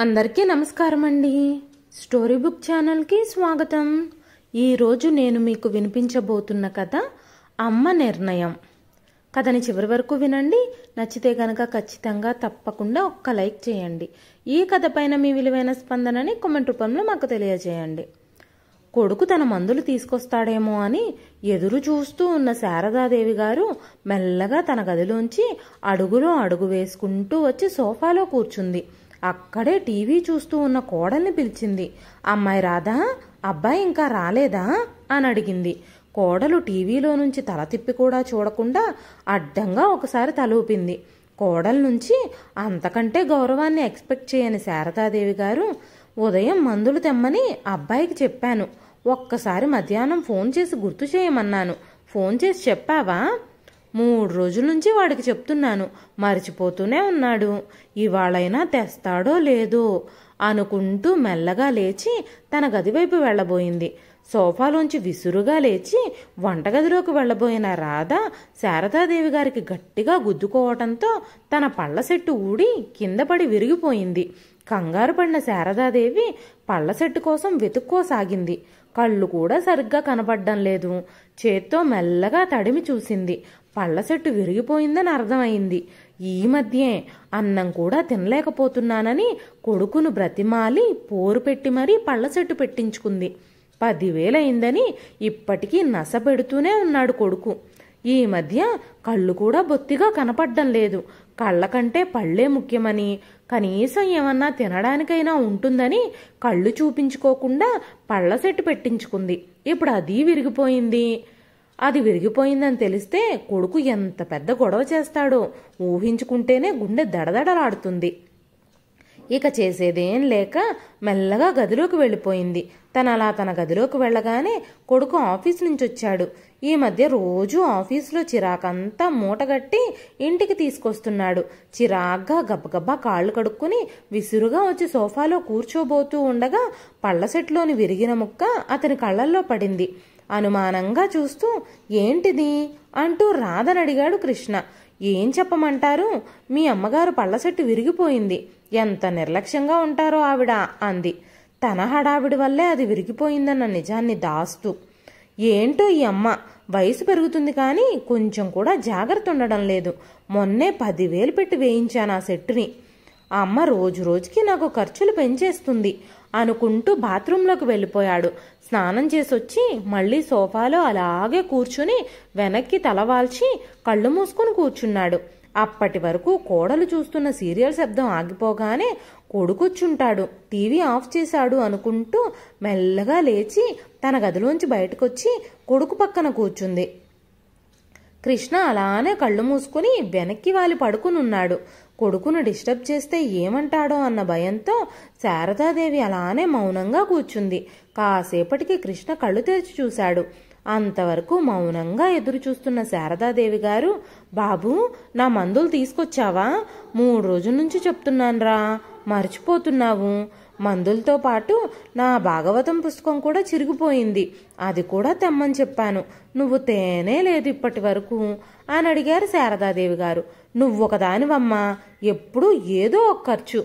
అందరికీ నమస్కారం అండి. స్టోరీ బుక్ ఛానల్కి స్వాగతం. ఈరోజు నేను మీకు వినిపించబోతున్న కథ అమ్మ నిర్ణయం. కథని చివరి వరకు వినండి. నచ్చితే కనుక ఖచ్చితంగా తప్పకుండా ఒక్క లైక్ చేయండి. ఈ కథ పైన మీ విలువైన స్పందనని కామెంట్ రూపంలో మాకు తెలియజేయండి. కొడుకు తన మందులు తీసుకొస్తాడేమో అని ఎదురు చూస్తూ ఉన్న శారదాదేవి గారు మెల్లగా తన గదిలోంచి అడుగులో అడుగు వేసుకుంటూ వచ్చి సోఫాలో కూర్చుంది. అక్కడే టీవీ చూస్తూ ఉన్న కోడల్ని పిలిచింది. అమ్మాయి రాదా? అబ్బాయి ఇంకా రాలేదా అని అడిగింది. కోడలు టీవీలో నుంచి తల తిప్పి కూడా చూడకుండా అడ్డంగా ఒకసారి తల ఊపింది. కోడల నుంచి అంతకంటే గౌరవాన్ని ఎక్స్పెక్ట్ చేయని శారదాదేవి గారు, ఉదయం మందులు తెమ్మని అబ్బాయికి చెప్పాను. ఒక్కసారి మధ్యాహ్నం ఫోన్ చేసి గుర్తు చేయమన్నాను. ఫోన్ చేసి చెప్పావా? 3 రోజుల నుంచి వాడికి చెప్తున్నాను, మర్చిపోతూనే ఉన్నాడు. ఇవాళైనా తెస్తాడో లేదో అనుకుంటూ మెల్లగా లేచి తన గదివైపు వెళ్లబోయింది. సోఫాలోంచి విసురుగా లేచి వంటగదిలోకి వెళ్లబోయిన రాధ శారదాదేవి గారికి గట్టిగా గుద్దుకోవటంతో తన పళ్ళ సెట్టు ఊడి కింద పడి విరిగిపోయింది. కంగారు పడిన శారదాదేవి పళ్ళ సెట్టు కోసం వెతుక్కోసాగింది. కళ్ళు కూడా సరిగ్గా కనపడ్డం లేదు. చేత్తో మెల్లగా తడిమి చూసింది. పళ్ళ సెట్టు విరిగిపోయిందని అర్థమైంది. ఈ మధ్యే అన్నం కూడా తినలేకపోతున్నానని కొడుకును బ్రతిమాలి పోరు పెట్టి మరీ పళ్ళ సెట్టు పెట్టించుకుంది. 10,000 అయిందని ఇప్పటికీ నస పెడుతూనే ఉన్నాడు కొడుకు. ఈ మధ్య కళ్ళు కూడా బొత్తిగా కనపడ్డం లేదు. కళ్ళ కంటే పళ్ళే ముఖ్యమని, కనీసం ఏమన్నా తినడానికైనా ఉంటుందని కళ్ళు చూపించుకోకుండా పళ్ళ సెట్టు పెట్టించుకుంది. ఇప్పుడు అది విరిగిపోయింది. అది విరిగిపోయిందని తెలిస్తే కొడుకు ఎంత పెద్ద గొడవ చేస్తాడో ఊహించుకుంటేనే గుండె దడదడలాడుతుంది. ఇక చేసేదేం లేక మెల్లగా గదిలోకి వెళ్ళిపోయింది. తన గదిలోకి వెళ్ళగానే కొడుకు ఆఫీస్ నుంచి వచ్చాడు. ఈ మధ్య రోజు ఆఫీసులో చిరాకంతా మూటగట్టి ఇంటికి తీసుకొస్తున్నాడు. చిరాగ్గా గబగబా కాళ్ళు కడుక్కుని విసురుగా వచ్చి సోఫాలో కూర్చోబోతూ ఉండగా పళ్ళ సెట్లోని విరిగిన ముక్క అతని కళ్ళల్లో పడింది. అనుమానంగా చూస్తూ ఏంటిది అంటూ రాధని అడిగాడు కృష్ణ. ఏం చెప్పమంటారు, మీ అమ్మగారు పళ్ళ సెట్టు విరిగిపోయింది. ఎంత నిర్లక్ష్యంగా ఉంటారో ఆవిడ అంది. తన హడావిడి వల్లే అది విరిగిపోయిందన్న నిజాన్ని దాస్తూ. ఏంటో ఈ అమ్మ, వయసు పెరుగుతుంది కానీ కొంచెం కూడా జాగ్రత్త ఉండడం లేదు. మొన్నే 10,000 పెట్టి వేయించాను ఆ సెట్టుని. ఆ అమ్మ రోజు రోజుకి నాకు ఖర్చులు పెంచేస్తుంది అనుకుంటూ బాత్రూంలోకి వెళ్ళిపోయాడు. స్నానం చేసొచ్చి మళ్ళీ సోఫాలో అలాగే కూర్చుని వెనక్కి తలవాల్చి కళ్ళు మూసుకుని కూర్చున్నాడు. అప్పటి వరకు కోడలు చూస్తున్న సీరియల్ శబ్దం ఆగిపోగానే కొడుకుచ్చుంటాడు, టీవీ ఆఫ్ చేశాడు అనుకుంటూ మెల్లగా లేచి తన గదిలోంచి బయటకొచ్చి కొడుకు పక్కన కూర్చుంది. కృష్ణ అలానే కళ్ళు మూసుకుని వెనక్కి వాలి పడుకునున్నాడు. కొడుకును డిస్టర్బ్ చేస్తే ఏమంటాడో అన్న భయంతో శారదాదేవి అలానే మౌనంగా కూర్చుంది. కాసేపటికి కృష్ణ కళ్ళు తెరిచి చూశాడు. అంతవరకు మౌనంగా ఎదురు చూస్తున్న శారదాదేవి గారు, బాబు నా మందులు తీసుకొచ్చావా? 3 రోజుల నుంచి చెప్తున్నాన్రా, మర్చిపోతున్నావు. మందులతో పాటు నా భాగవతం పుస్తకం కూడా చిరిగిపోయింది, అది కూడా తెమ్మని చెప్పాను. నువ్వు తేనే లేదు ఇప్పటి వరకు అని అడిగారు శారదాదేవి గారు. నువ్వొకదానివమ్మా, ఎప్పుడూ ఏదో ఒక ఖర్చు,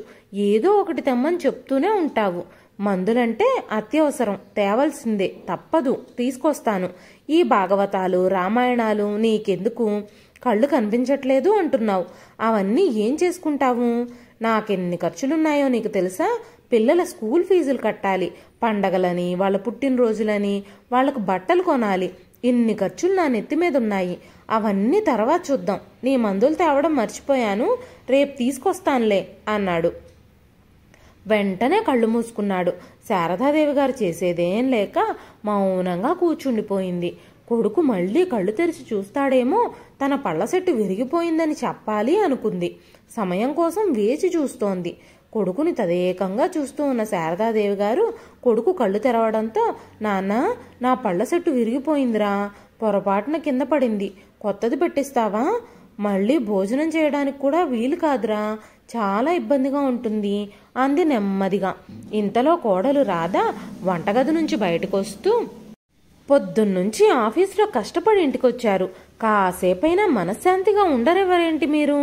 ఏదో ఒకటి తెమ్మని చెప్తూనే ఉంటావు. మందులంటే అత్యవసరం, తేవలసిందే, తప్పదు, తీసుకొస్తాను. ఈ భాగవతాలు రామాయణాలు నీకెందుకు? కళ్ళు కనిపించట్లేదు అంటున్నావు, అవన్నీ ఏం చేసుకుంటావు? నాకెన్ని ఖర్చులున్నాయో నీకు తెలుసా? పిల్లల స్కూల్ ఫీజులు కట్టాలి, పండగలని, వాళ్ళ పుట్టినరోజులని, వాళ్ళకు బట్టలు కొనాలి. ఇన్ని ఖర్చులు నా నెత్తి మీద ఉన్నాయి. అవన్నీ తర్వాత చూద్దాం. నీ మందులు తేవడం మర్చిపోయాను, రేపు తీసుకొస్తానులే అన్నాడు. వెంటనే కళ్ళు మూసుకున్నాడు. శారదాదేవి గారు చేసేదేం లేక మౌనంగా కూర్చుండిపోయింది. కొడుకు మళ్ళీ కళ్ళు తెరిచి చూస్తాడేమో, తన పళ్ళ సెట్టు విరిగిపోయిందని చెప్పాలి అనుకుంది. సమయం కోసం వేచి చూస్తోంది. కొడుకుని తదేకంగా చూస్తూ ఉన్న శారదాదేవి గారు కొడుకు కళ్ళు తెరవడంతో, నాన్న నా పళ్ళ సెట్టు విరిగిపోయిందిరా, పొరపాటున కింద పడింది, కొత్తది పెట్టిస్తావా? మళ్ళీ భోజనం చేయడానికి కూడా వీలు కాదురా, చాలా ఇబ్బందిగా ఉంటుంది అంది నెమ్మదిగా. ఇంతలో కోడలు రాధ వంటగది నుంచి బయటకొస్తూ, పొద్దున్నుంచి ఆఫీసులో కష్టపడి ఇంటికొచ్చారు, కాసేపైనా మనశ్శాంతిగా ఉండరెవరేంటి మీరు?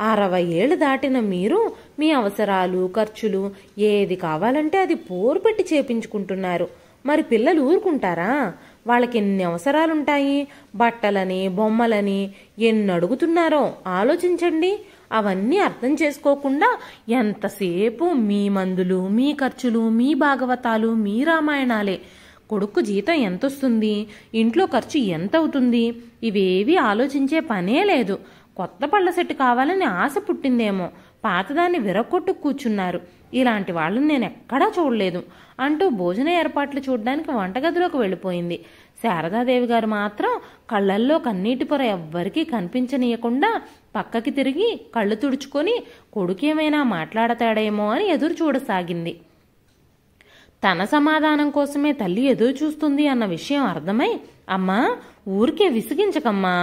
60 ఏళ్ళు దాటిన మీరు మీ అవసరాలు ఖర్చులు ఏది కావాలంటే అది పోరు పెట్టి చేపించుకుంటున్నారు. మరి పిల్లలు ఊరుకుంటారా? వాళ్ళకి ఎన్ని అవసరాలుంటాయి. బట్టలని బొమ్మలని ఎన్ని అడుగుతున్నారో ఆలోచించండి. అవన్నీ అర్థం చేసుకోకుండా ఎంతసేపు మీ మందులు, మీ ఖర్చులు, మీ భాగవతాలు, మీ రామాయణాలే. కొడుకు జీతం ఎంతొస్తుంది, ఇంట్లో ఖర్చు ఎంత అవుతుంది, ఇవేవి ఆలోచించే పనే లేదు. కొత్త పళ్ళ సెట్టు కావాలని ఆశ పుట్టిందేమో, పాతదాన్ని విరగొట్టు కూర్చున్నారు. ఇలాంటి వాళ్ళని నేను ఎక్కడా చూడలేదు అంటూ భోజన ఏర్పాట్లు చూడడానికి వంటగదిలోకి వెళ్ళిపోయింది. శారదాదేవి గారు మాత్రం కళ్ళల్లో కన్నీటి పొర ఎవ్వరికీ కనిపించనీయకుండా పక్కకి తిరిగి కళ్ళు తుడుచుకొని కొడుకేమైనా మాట్లాడతాడేమో అని ఎదురు చూడసాగింది. తన సమాధానం కోసమే తల్లి ఎదురు చూస్తుంది అన్న విషయం అర్థమై, అమ్మా ఊరికే విసిగించకమ్మా,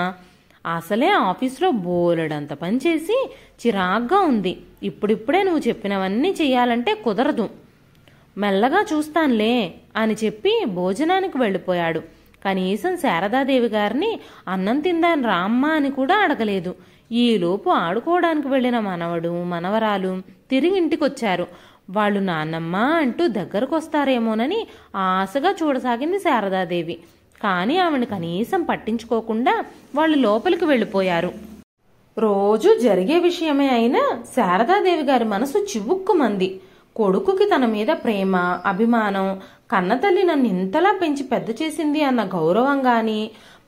అసలే ఆఫీసులో బోలెడంత పనిచేసి చిరాగ్గా ఉంది. ఇప్పుడిప్పుడే నువ్వు చెప్పినవన్నీ చెయ్యాలంటే కుదరదు. మెల్లగా చూస్తానులే అని చెప్పి భోజనానికి వెళ్ళిపోయాడు. కనీసం శారదాదేవి గారిని అన్నం తిందాని రామ్మా అని కూడా అడగలేదు. ఈలోపు ఆడుకోవడానికి వెళ్లిన మనవడు మనవరాలు తిరిగి ఇంటికొచ్చారు. వాళ్ళు నాన్నమ్మ అంటూ దగ్గరకొస్తారేమోనని ఆశగా చూడసాగింది శారదాదేవి. కానీ ఆవిడ కనీసం పట్టించుకోకుండా వాళ్ళు లోపలికి వెళ్ళిపోయారు. రోజు జరిగే విషయమే అయినా శారదాదేవి గారి మనసు చివుక్కుమంది. కొడుకుకి తన మీద ప్రేమ, అభిమానం, కన్నతల్లి నన్ను ఇంతలా పెంచి పెద్ద చేసింది అన్న గౌరవం గాని,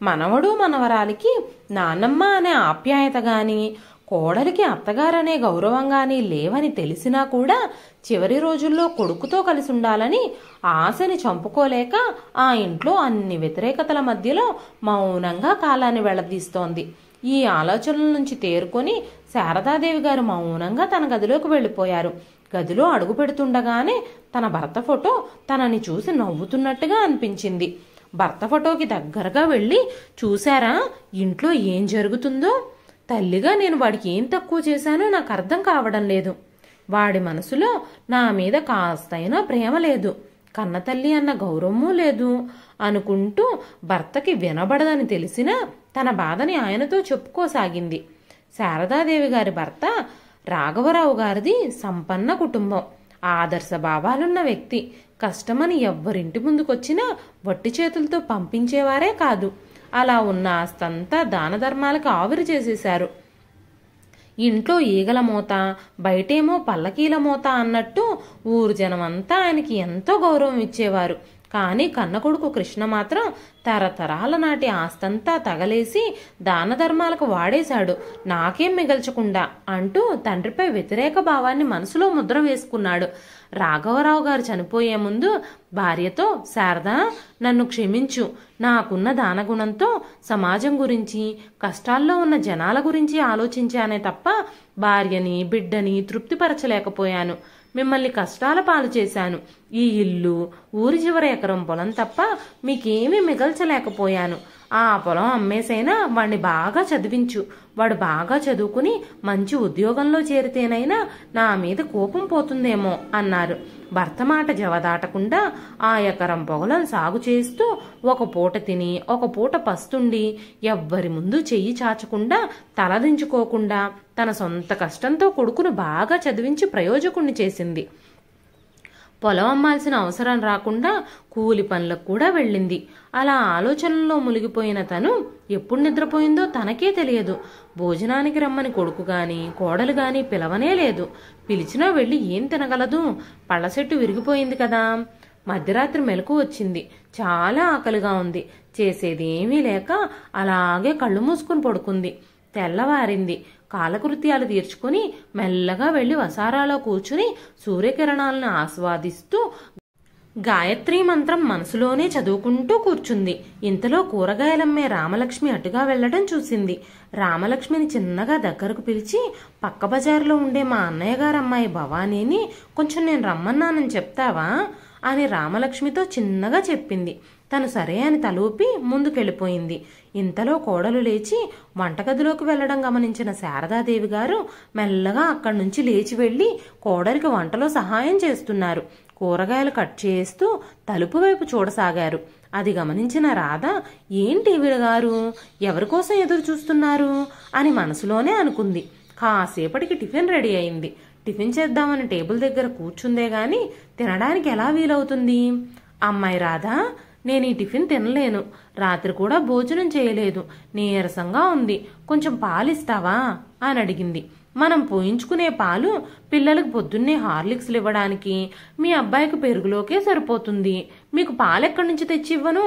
మనవడు మనవరాలికి నాన్నమ్మ అనే ఆప్యాయత గాని, కోడలికి అత్తగారనే గౌరవం గాని లేవని తెలిసినా కూడా చివరి రోజుల్లో కొడుకుతో కలిసి ఉండాలని ఆశని చంపుకోలేక ఆ ఇంట్లో అన్ని వ్యతిరేకతల మధ్యలో మౌనంగా కాలాన్ని వెళ్లదీస్తోంది. ఈ ఆలోచనల నుంచి తేరుకొని శారదాదేవి గారు మౌనంగా తన గదిలోకి వెళ్ళిపోయారు. గదిలో అడుగు పెడుతుండగానే తన భర్త ఫోటో తనని చూసి నవ్వుతున్నట్టుగా అనిపించింది. భర్త ఫోటోకి దగ్గరగా వెళ్ళి, చూశారా ఇంట్లో ఏం జరుగుతుందో? తల్లిగా నేను వాడికి ఏం తక్కువ చేశానో నాకు అర్థం కావడం లేదు. వాడి మనసులో నా మీద కాస్తైనా ప్రేమ లేదు, కన్నతల్లి అన్న గౌరవమూ లేదు అనుకుంటూ భర్తకి వినబడదని తెలిసినా తన బాధని ఆయనతో చెప్పుకోసాగింది. శారదాదేవి గారి భర్త రాఘవరావు గారిది సంపన్న కుటుంబం, ఆదర్శ భావాలున్న వ్యక్తి. కష్టమని ఎవ్వరింటి ముందుకొచ్చినా వట్టి చేతులతో పంపించేవారే కాదు. అలా ఉన్న ఆస్తంతా దాన ధర్మాలకు ఆవిరి చేసేశారు. ఇంట్లో ఈగల మోత, బయటేమో పల్లకీల మోత అన్నట్టు ఊరు జనమంతా ఆయనకి ఎంతో గౌరవం ఇచ్చేవారు. కానీ కన్న కొడుకు కృష్ణ మాత్రం తరతరాల నాటి ఆస్తంతా తగలేసి దాన ధర్మాలకు వాడేశాడు, నాకేం మిగల్చకుండా అంటూ తండ్రిపై వ్యతిరేక భావాన్ని మనసులో ముద్ర వేసుకున్నాడు. రాఘవరావు గారు చనిపోయే ముందు భార్యతో, శారదా నన్ను క్షమించు, నాకున్న దానగుణంతో సమాజం గురించి, కష్టాల్లో ఉన్న జనాల గురించి ఆలోచించానే తప్ప భార్యని బిడ్డని తృప్తిపరచలేకపోయాను. మిమ్మల్ని కష్టాల పాలు చేశాను. ఈ ఇల్లు, ఊరి చివర ఎకరం పొలం తప్ప మీకేమీ మిగల్చలేకపోయాను. ఆ పొలం అమ్మేసైనా వాడిని బాగా చదివించు, వాడు బాగా చదువుకుని మంచి ఉద్యోగంలో చేరితేనైనా నా మీద కోపం పోతుందేమో అన్నారు. భర్త మాట జవదాటకుండా ఆ ఎకరం పొగలను సాగు చేస్తూ ఒక పూట తిని ఒక పూట పస్తుండి ఎవ్వరి ముందు చెయ్యి చాచకుండా తలదించుకోకుండా తన సొంత కష్టంతో కొడుకును బాగా చదివించి ప్రయోజకుణ్ణి చేసింది. పొలం అమ్మాల్సిన అవసరం రాకుండా కూలి పనులకు కూడా వెళ్ళింది. అలా ఆలోచనల్లో మునిగిపోయిన తను ఎప్పుడు నిద్రపోయిందో తనకే తెలియదు. భోజనానికి రమ్మని కొడుకు గాని కోడలు గాని పిలవనే లేదు. పిలిచినా వెళ్ళి ఏం తినగలదు? పళ్ళ చెట్టు విరిగిపోయింది కదా. మధ్యరాత్రి మెలకు వచ్చింది. చాలా ఆకలిగా ఉంది. చేసేది ఏమీ లేక అలాగే కళ్ళు మూసుకుని పడుకుంది. తెల్లవారింది. కాలకృత్యాలు తీర్చుకుని మెల్లగా వెళ్లి వసారాలో కూర్చుని సూర్యకిరణాలను ఆస్వాదిస్తూ గాయత్రీ మంత్రం మనసులోనే చదువుకుంటూ కూర్చుంది. ఇంతలో కూరగాయలమ్మే రామలక్ష్మి అటుగా వెళ్లడం చూసింది. రామలక్ష్మిని చిన్నగా దగ్గరకు పిలిచి, పక్క బజారులో ఉండే మా అన్నయ్య గారు అమ్మాయి భవానీని కొంచెం నేను రమ్మన్నానని చెప్తావా అని రామలక్ష్మితో చిన్నగా చెప్పింది. తను సరే అని తలూపి ముందుకెళ్ళిపోయింది. ఇంతలో కోడలు లేచి వంటగదిలోకి వెళ్లడం గమనించిన శారదాదేవి గారు మెల్లగా అక్కడి నుంచి లేచి వెళ్లి కోడలికి వంటలో సహాయం చేస్తున్నారు. కూరగాయలు కట్ చేస్తూ తలుపు వైపు చూడసాగారు. అది గమనించిన రాధ, ఏంటి ఈవిడ గారు ఎవరికోసం ఎదురు చూస్తున్నారు అని మనసులోనే అనుకుంది. కాసేపటికి టిఫిన్ రెడీ అయింది. టిఫిన్ చేద్దామని టేబుల్ దగ్గర కూర్చుందే గాని తినడానికి ఎలా వీలవుతుంది? అమ్మాయి రాధా, నేను ఈ టిఫిన్ తినలేను, రాత్రి కూడా భోజనం చేయలేదు, నీరసంగా ఉంది, కొంచెం పాలిస్తావా అని అడిగింది. మనం పోయించుకునే పాలు పిల్లలకు పొద్దున్నే హార్లిక్స్లు ఇవ్వడానికి, మీ అబ్బాయికి పెరుగులోకే సరిపోతుంది, మీకు పాలెక్కడి నుంచి తెచ్చి ఇవ్వను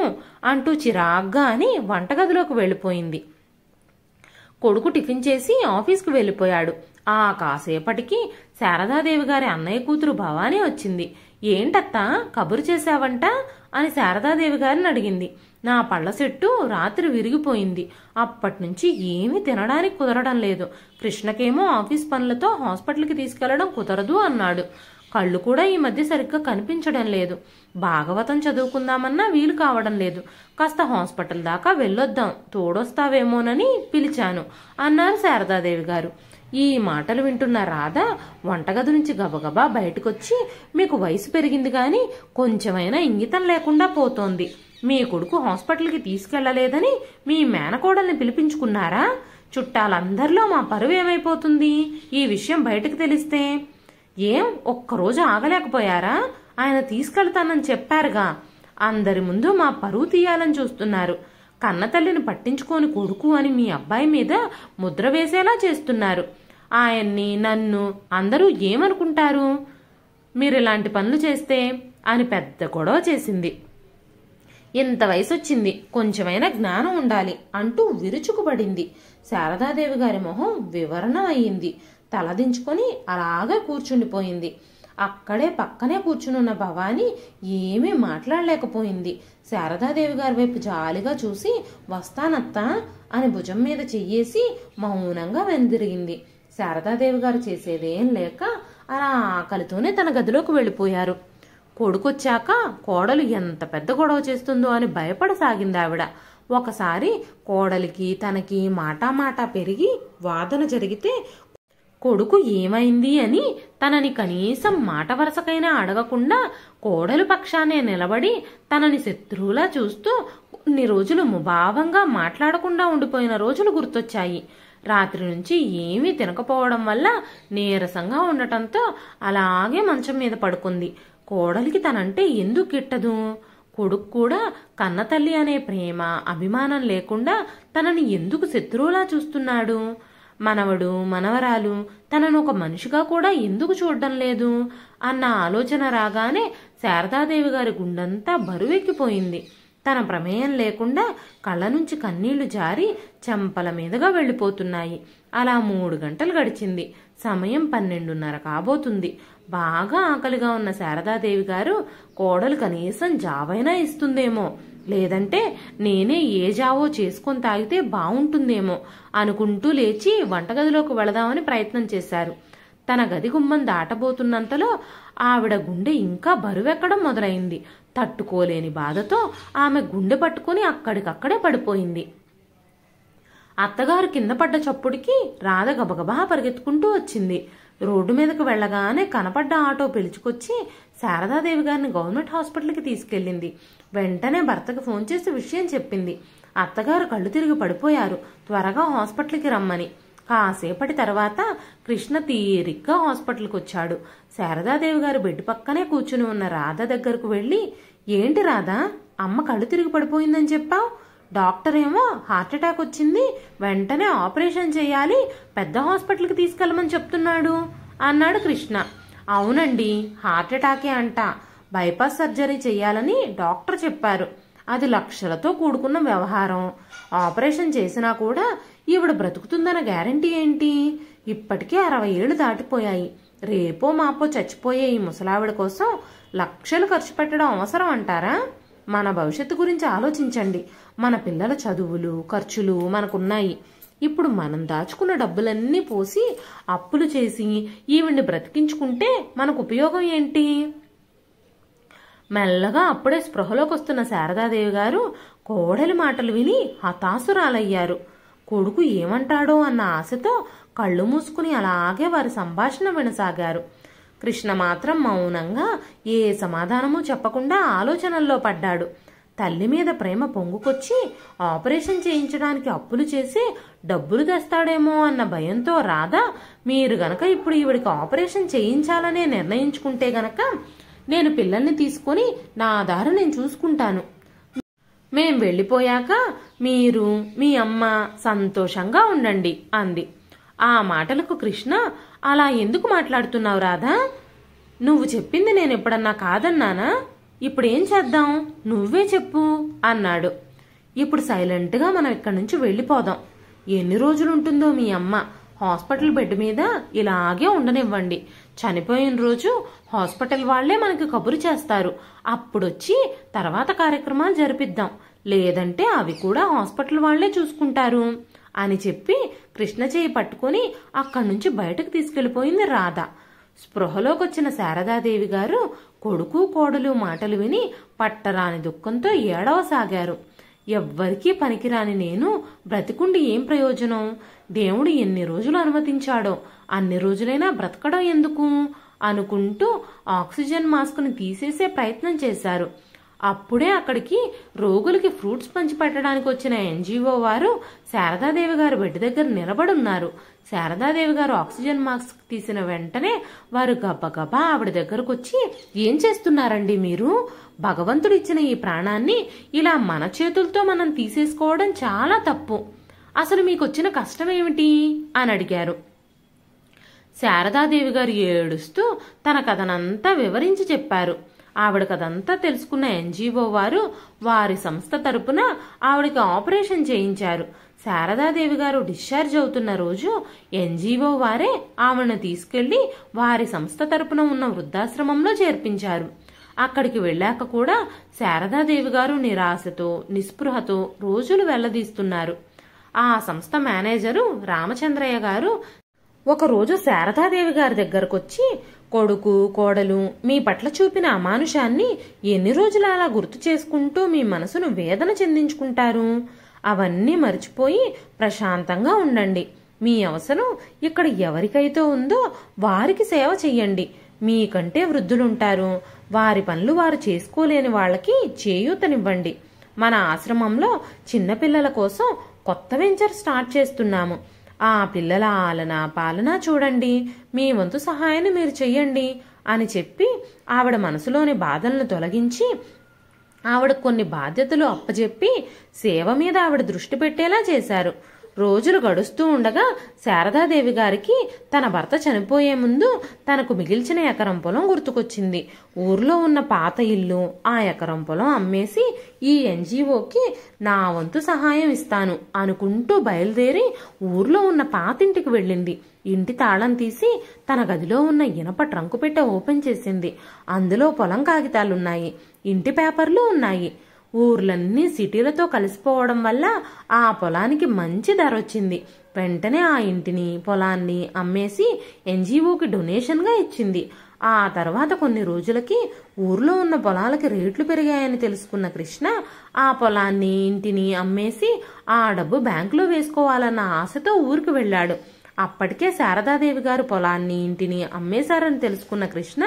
అంటూ చిరాగ్గా అని వంటగదిలోకి వెళ్ళిపోయింది. కొడుకు టిఫిన్ చేసి ఆఫీస్కి వెళ్ళిపోయాడు. ఆ కాసేపటికి శారదాదేవి గారి అన్నయ్య కూతురు భవానీ వచ్చింది. ఏంటత్తా కబురు చేశావంట అని శారదాదేవి గారిని అడిగింది. నా పళ్ళ చెట్టు రాత్రి విరిగిపోయింది, అప్పటినుంచి ఏమీ తినడానికి కుదరడం లేదు. కృష్ణకేమో ఆఫీస్ పనులతో హాస్పిటల్కి తీసుకెళ్లడం కుదరదు అన్నాడు. కళ్ళు కూడా ఈ మధ్య సరిగ్గా కనిపించడం లేదు. భాగవతం చదువుకుందామన్నా వీలు కావడం లేదు. కాస్త హాస్పిటల్ దాకా వెళ్ళొద్దాం, తోడొస్తావేమోనని పిలిచాను అన్నారు శారదాదేవి గారు. ఈ మాటలు వింటున్న రాధ వంటగది నుంచి గబగబా బయటకొచ్చి, మీకు వయసు పెరిగింది గాని కొంచెమైనా ఇంగితం లేకుండా పోతోంది. మీ కొడుకు హాస్పిటల్కి తీసుకెళ్లలేదని మీ మేనకోడల్ని పిలిపించుకున్నారా? చుట్టాలందరిలో మా పరువు ఏమైపోతుంది ఈ విషయం బయటకు తెలిస్తే? ఏం ఒక్కరోజు ఆగలేకపోయారా? ఆయన తీసుకెళ్తానని చెప్పారుగా. అందరి ముందు మా పరువు తీయాలని చూస్తున్నారు. కన్నతల్లిని పట్టించుకోని కొడుకు అని మీ అబ్బాయి మీద ముద్ర వేసేలా చేస్తున్నారు. ఆయన్ని నన్ను అందరూ ఏమనుకుంటారు మీరు ఇలాంటి పనులు చేస్తే అని పెద్ద గొడవ చేసింది. ఇంత వయసు వచ్చింది, కొంచెమైనా జ్ఞానం ఉండాలి అంటూ విరుచుకుపడింది. శారదాదేవి గారి మొహం వివరణ అయ్యింది. తలదించుకొని అలాగే కూర్చుండిపోయింది. అక్కడే పక్కనే కూర్చునున్న భవానీ ఏమీ మాట్లాడలేకపోయింది. శారదాదేవి గారి వైపు జాలిగా చూసి, వస్తానత్తా అని భుజం మీద చెయ్యేసి మౌనంగా వెనుదిరిగింది. శారదాదేవి గారు చేసేదేం లేక అలా ఆకలితోనే తన గదిలోకి వెళ్ళిపోయారు. కొడుకొచ్చాక కోడలు ఎంత పెద్ద గొడవ చేస్తుందో అని భయపడసాగింది ఆవిడ. ఒకసారి కోడలికి తనకి మాటా పెరిగి వాదన జరిగితే కొడుకు ఏమైంది అని తనని కనీసం మాట వరసకైనా అడగకుండా కోడలు పక్షానే నిలబడి తనని శత్రువులా చూస్తూ కొన్ని రోజులు ముభావంగా మాట్లాడకుండా ఉండిపోయిన రోజులు గుర్తొచ్చాయి. రాత్రి నుంచి ఏమీ తినకపోవడం వల్ల నీరసంగా ఉండటంతో అలాగే మంచం మీద పడుకుంది. కోడలికి తనంటే ఎందుకు గిట్టదు? కొడుకు కూడా కన్నతల్లి అనే ప్రేమ అభిమానం లేకుండా తనని ఎందుకు శత్రువులా చూస్తున్నాడు? మనవడు మనవరాలు తనను ఒక మనిషిగా కూడా ఎందుకు చూడడం లేదు అన్న ఆలోచన రాగానే శారదాదేవి గారి గుండెంతా బరువెక్కిపోయింది. తన ప్రమేయం లేకుండా కళ్ళ నుంచి కన్నీళ్లు జారి చెంపల మీదుగా వెళ్ళిపోతున్నాయి. అలా 3 గంటలు గడిచింది. సమయం 12:30 కాబోతుంది. బాగా ఆకలిగా ఉన్న శారదాదేవి గారు కోడలు కనీసం జావైనా ఇస్తుందేమో, లేదంటే నేనే ఏ జావో చేసుకొని తాగితే బాగుంటుందేమో అనుకుంటూ లేచి వంటగదిలోకి వెళదామని ప్రయత్నం చేశారు. తన గది గుమ్మం దాటబోతున్నంతలో ఆవిడ గుండె ఇంకా బరువెక్కడం మొదలైంది. తట్టుకోలేని బాధతో ఆమె గుండె పట్టుకుని అక్కడికక్కడే పడిపోయింది. అత్తగారు కింద పడ్డ చప్పుడికి రాధ గబగబా పరిగెత్తుకుంటూ వచ్చింది. రోడ్డు మీదకు వెళ్లగానే కనపడ్డ ఆటో పిలుచుకొచ్చి శారదాదేవి గారిని గవర్నమెంట్ హాస్పిటల్కి తీసుకెళ్లింది. వెంటనే భర్తకు ఫోన్ చేసి విషయం చెప్పింది. అత్తగారు కళ్ళు తిరిగి పడిపోయారు. త్వరగా హాస్పిటల్కి రమ్మని. కాసేపటి తర్వాత కృష్ణ తీరిగ్గా హాస్పిటల్కి వచ్చాడు. శారదాదేవి గారు బెడ్ పక్కనే కూర్చుని ఉన్న రాధ దగ్గరకు వెళ్లి, ఏంటి రాధా, అమ్మ కళ్ళు తిరిగి పడిపోయిందని చెప్పావు? డాక్టర్ ఏమో హార్ట్అటాక్ వచ్చింది, వెంటనే ఆపరేషన్ చేయాలి, పెద్ద హాస్పిటల్కి తీసుకెళ్లమని చెప్తున్నాడు అన్నాడు కృష్ణ. అవునండి, హార్ట్అటాకే అంట. బైపాస్ సర్జరీ చేయాలని డాక్టర్ చెప్పారు. అది లక్షలతో కూడుకున్న వ్యవహారం. ఆపరేషన్ చేసినా కూడా ఈవిడ బ్రతుకుతుందన్న గ్యారంటీ ఏంటి? ఇప్పటికే 60 ఏళ్లు దాటిపోయాయి. రేపో మాపో చచ్చిపోయే ఈ ముసలావిడ కోసం లక్షలు ఖర్చు పెట్టడం అవసరం అంటారా? మన భవిష్యత్తు గురించి ఆలోచించండి. మన పిల్లల చదువులు ఖర్చులు మనకున్నాయి. ఇప్పుడు మనం దాచుకున్న డబ్బులన్నీ పోసి అప్పులు చేసి ఈవిడ్ని బ్రతికించుకుంటే మనకు ఉపయోగం ఏంటి? మెల్లగా అప్పుడే స్పృహలోకి వస్తున్న శారదాదేవి గారు కోడలి మాటలు విని హతాశురాలయ్యారు. కొడుకు ఏమంటాడో అన్న ఆశతో కళ్ళు మూసుకుని అలాగే వారి సంభాషణ వినసాగారు. కృష్ణ మాత్రం మౌనంగా ఏ సమాధానమూ చెప్పకుండా ఆలోచనల్లో పడ్డాడు. తల్లి మీద ప్రేమ పొంగుకొచ్చి ఆపరేషన్ చేయించడానికి అప్పులు చేసి డబ్బులు తెస్తాడేమో అన్న భయంతో రాధ, మీరు గనక ఇప్పుడు ఈవిడికి ఆపరేషన్ చేయించాలనే నిర్ణయించుకుంటే గనక నేను పిల్లల్ని తీసుకొని నా దారి నేను చూసుకుంటాను. మేం వెళ్ళిపోయాక మీరు మీ అమ్మ సంతోషంగా ఉండండి అంది. ఆ మాటలకు కృష్ణ, అలా ఎందుకు మాట్లాడుతున్నావు రాధా? నువ్వు చెప్పింది నేను ఎప్పుడన్నా కాదన్నానా? ఇప్పుడేం చేద్దాం, నువ్వే చెప్పు అన్నాడు. ఇప్పుడు సైలెంట్గా మనం ఇక్కడి నుంచి వెళ్ళిపోదాం. ఎన్ని రోజులు ఉంటుందో మీ అమ్మ, హాస్పిటల్ బెడ్ మీద ఇలాగే ఉండనివ్వండి. చనిపోయిన రోజు హాస్పిటల్ వాళ్లే మనకి కబురు చేస్తారు. అప్పుడొచ్చి తర్వాత కార్యక్రమాలు జరిపిద్దాం. లేదంటే అవి కూడా హాస్పిటల్ వాళ్లే చూసుకుంటారు అని చెప్పి కృష్ణ చేయి పట్టుకుని అక్కడి నుంచి బయటకు తీసుకెళ్లిపోయింది రాధ. స్పృహలోకి వచ్చిన శారదాదేవి గారు కొడుకు కోడలు మాటలు విని పట్టరాని దుఃఖంతో ఏడవసాగారు. ఎవ్వరికీ పనికిరాని నేను బ్రతికుండి ఏం ప్రయోజనం? దేవుడు ఎన్ని రోజులు అనుమతించాడో అన్ని రోజులైనా బ్రతకడం ఎందుకు అనుకుంటూ ఆక్సిజన్ మాస్క్ని తీసేసే ప్రయత్నం చేశారు. అప్పుడే అక్కడికి రోగులకి ఫ్రూట్స్ పంచి పెట్టడానికి వచ్చిన ఎన్జిఓ వారు శారదాదేవి గారు బెడ్ దగ్గర నిలబడున్నారు. శారదాదేవి గారు ఆక్సిజన్ మాస్క్ తీసిన వెంటనే వారు గబగబా ఆవిడ దగ్గరకు వచ్చి, ఏం చేస్తున్నారండి మీరు? భగవంతుడు ఇచ్చిన ఈ ప్రాణాన్ని ఇలా మన చేతులతో మనం తీసేసుకోవడం చాలా తప్పు. అసలు మీకు వచ్చిన కష్టం ఏమిటి అని అడిగారు. శారదాదేవి గారు ఏడుస్తూ తన కథనంతా వివరించి చెప్పారు. ఆవిడ కథంతా తెలుసుకున్న ఎన్జిఓ వారు వారి సంస్థ తరపున ఆవిడకి ఆపరేషన్ చేయించారు. శారదాదేవి గారు డిశ్చార్జ్ అవుతున్న రోజు ఎన్జిఓ వారే ఆవిడను తీసుకెళ్లి వారి సంస్థ తరపున ఉన్న వృద్ధాశ్రమంలో చేర్పించారు. అక్కడికి వెళ్ళాక కూడా శారదాదేవి గారు నిరాశతో నిస్పృహతో రోజులు వెళ్లదీస్తున్నారు. ఆ సంస్థ మేనేజరు రామచంద్రయ్య గారు ఒకరోజు శారదాదేవి గారి దగ్గరకొచ్చి, కొడుకు కోడలు మీ పట్ల చూపిన అమానుషాన్ని ఎన్ని రోజులు అలా గుర్తు చేసుకుంటూ మీ మనసును వేదన చెందించుకుంటారు? అవన్నీ మర్చిపోయి ప్రశాంతంగా ఉండండి. మీ అవసరం ఇక్కడ ఎవరికైతే ఉందో వారికి సేవ చెయ్యండి. మీకంటే వృద్ధులుంటారు, వారి పనులు వారు చేసుకోలేని వాళ్ళకి చేయూతనివ్వండి. మన ఆశ్రమంలో చిన్నపిల్లల కోసం కొత్త వెంచర్ స్టార్ట్ చేస్తున్నాము. ఆ పిల్లల ఆలన పాలన చూడండి, మీ వంతు సహాయాన్ని మీరు చెయ్యండి అని చెప్పి ఆవిడ మనసులోని బాధలను తొలగించి ఆవిడ కొన్ని బాధ్యతలు అప్పజెప్పి సేవ మీద ఆవిడ దృష్టి పెట్టేలా చేశారు. రోజులు గడుస్తూ ఉండగా శారదాదేవి గారికి తన భర్త చనిపోయే ముందు తనకు మిగిల్చిన ఎకరం పొలం గుర్తుకొచ్చింది. ఊర్లో ఉన్న పాత ఇల్లు, ఆ ఎకరం పొలం అమ్మేసి ఈ ఎన్జిఓకి నా వంతు సహాయం ఇస్తాను అనుకుంటూ బయలుదేరి ఊర్లో ఉన్న పాతింటికి వెళ్ళింది. ఇంటి తాళం తీసి తన గదిలో ఉన్న ఇనప ట్రంకు పెట్టె ఓపెన్ చేసింది. అందులో పొలం కాగితాలున్నాయి, ఇంటి పేపర్లు ఉన్నాయి. ఊర్లన్నీ సిటీలతో కలిసిపోవడం వల్ల ఆ పొలానికి మంచి ధర వచ్చింది. వెంటనే ఆ ఇంటిని పొలాన్ని అమ్మేసి ఎన్జిఓకి డొనేషన్గా ఇచ్చింది. ఆ తర్వాత కొన్ని రోజులకి ఊర్లో ఉన్న పొలాలకి రేట్లు పెరిగాయని తెలుసుకున్న కృష్ణ ఆ పొలాన్ని ఇంటిని అమ్మేసి ఆ డబ్బు బ్యాంకులో వేసుకోవాలన్న ఆశతో ఊరికి వెళ్ళాడు. అప్పటికే శారదాదేవి గారు పొలాన్ని ఇంటిని అమ్మేశారని తెలుసుకున్న కృష్ణ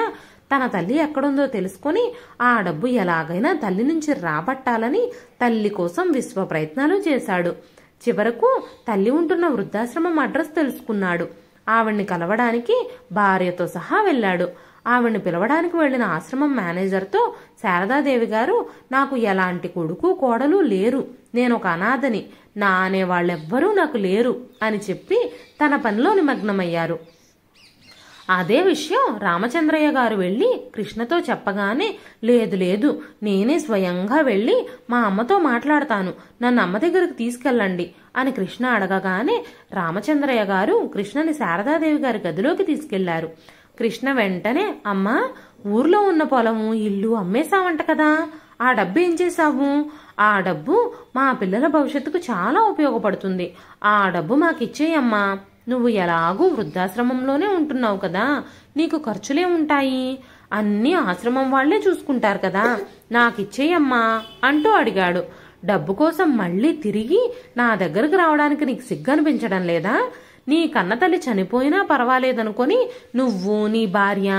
తన తల్లి ఎక్కడుందో తెలుసుకుని ఆ డబ్బు ఎలాగైనా తల్లి నుంచి రాబట్టాలని తల్లి కోసం విశ్వ ప్రయత్నాలు చేశాడు. చివరకు తల్లి ఉంటున్న వృద్ధాశ్రమం అడ్రస్ తెలుసుకున్నాడు. ఆవిడ్ని కలవడానికి భార్యతో సహా వెళ్ళాడు. ఆవిడ్ని పిలవడానికి వెళ్లిన ఆశ్రమం మేనేజర్తో శారదాదేవి గారు, నాకు ఎలాంటి కొడుకు కోడలు లేరు, నేను ఒక అనాథని, నా అనే వాళ్ళెవ్వరూ నాకు లేరు అని చెప్పి తన పనిలో నిమగ్నమయ్యారు. అదే విషయం రామచంద్రయ్య గారు వెళ్లి కృష్ణతో చెప్పగానే, లేదు లేదు, నేనే స్వయంగా వెళ్లి మా అమ్మతో మాట్లాడతాను, నన్ను అమ్మ దగ్గరకు తీసుకెళ్ళండి అని కృష్ణ అడగగానే రామచంద్రయ్య గారు కృష్ణని శారదాదేవి గారి గదిలోకి తీసుకెళ్లారు. కృష్ణ వెంటనే, అమ్మా, ఊర్లో ఉన్న పొలము ఇల్లు అమ్మేశావంట కదా, ఆ డబ్బు ఏం చేశావు? ఆ డబ్బు మా పిల్లల భవిష్యత్తుకు చాలా ఉపయోగపడుతుంది, ఆ డబ్బు మాకిచ్చేయమ్మా. నువ్వు ఎలాగూ వృద్ధాశ్రమంలోనే ఉంటున్నావు కదా, నీకు ఖర్చులే ఉంటాయి, అన్నీ ఆశ్రమం వాళ్లే చూసుకుంటారు కదా, నాకిచ్చేయమ్మా అంటూ అడిగాడు. డబ్బు కోసం మళ్ళీ తిరిగి నా దగ్గరకు రావడానికి నీకు సిగ్గనిపించడం లేదా? నీ కన్నతల్లి చనిపోయినా పర్వాలేదనుకొని నువ్వు నీ భార్య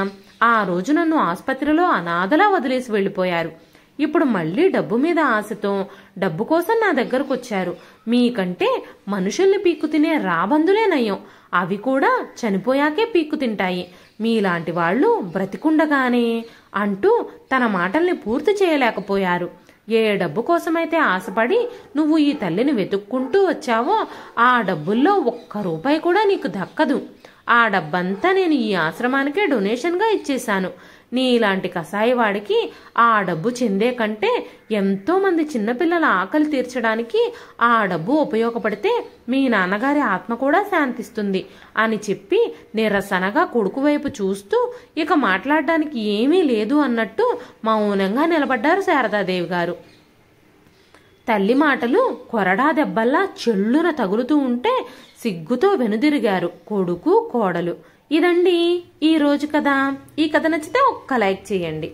ఆ రోజు నన్ను ఆసుపత్రిలో అనాథలా వదిలేసి వెళ్ళిపోయారు. ఇప్పుడు మళ్ళీ డబ్బు మీద ఆశతో డబ్బు కోసం నా దగ్గరకు వచ్చారు. మీకంటే మనుషుల్ని పీక్కు తినే రాబందులే నయం. అవి కూడా చనిపోయాకే పీక్కు తింటాయి. మీలాంటి వాళ్ళు బ్రతికుండగానే అంటూ తన మాటల్ని పూర్తి చేయలేకపోయారు. ఏ డబ్బు కోసమైతే ఆశపడి నువ్వు ఈ తల్లిని వెతుక్కుంటూ వచ్చావో ఆ డబ్బుల్లో ఒక్క రూపాయి కూడా నీకు దక్కదు. ఆ డబ్బంతా నేను ఈ ఆశ్రమానికే డొనేషన్గా ఇచ్చేశాను. నీలాంటి కసాయివాడికి ఆ డబ్బు చెందే కంటే ఎంతో మంది చిన్నపిల్లల ఆకలి తీర్చడానికి ఆ డబ్బు ఉపయోగపడితే మీ నాన్నగారి ఆత్మ కూడా శాంతిస్తుంది అని చెప్పి నిరసనగా కొడుకు వైపు చూస్తూ ఇక మాట్లాడడానికి ఏమీ లేదు అన్నట్టు మౌనంగా నిలబడ్డారు శారదాదేవి గారు. తల్లి మాటలు కొరడా దెబ్బల్లా చెల్లున తగులుతూ ఉంటే సిగ్గుతో వెనుదిరిగారు కొడుకు కోడలు. ఇదండి ఈ రోజు కథ. ఈ కథ నచ్చితే ఒక్క లైక్ చేయండి.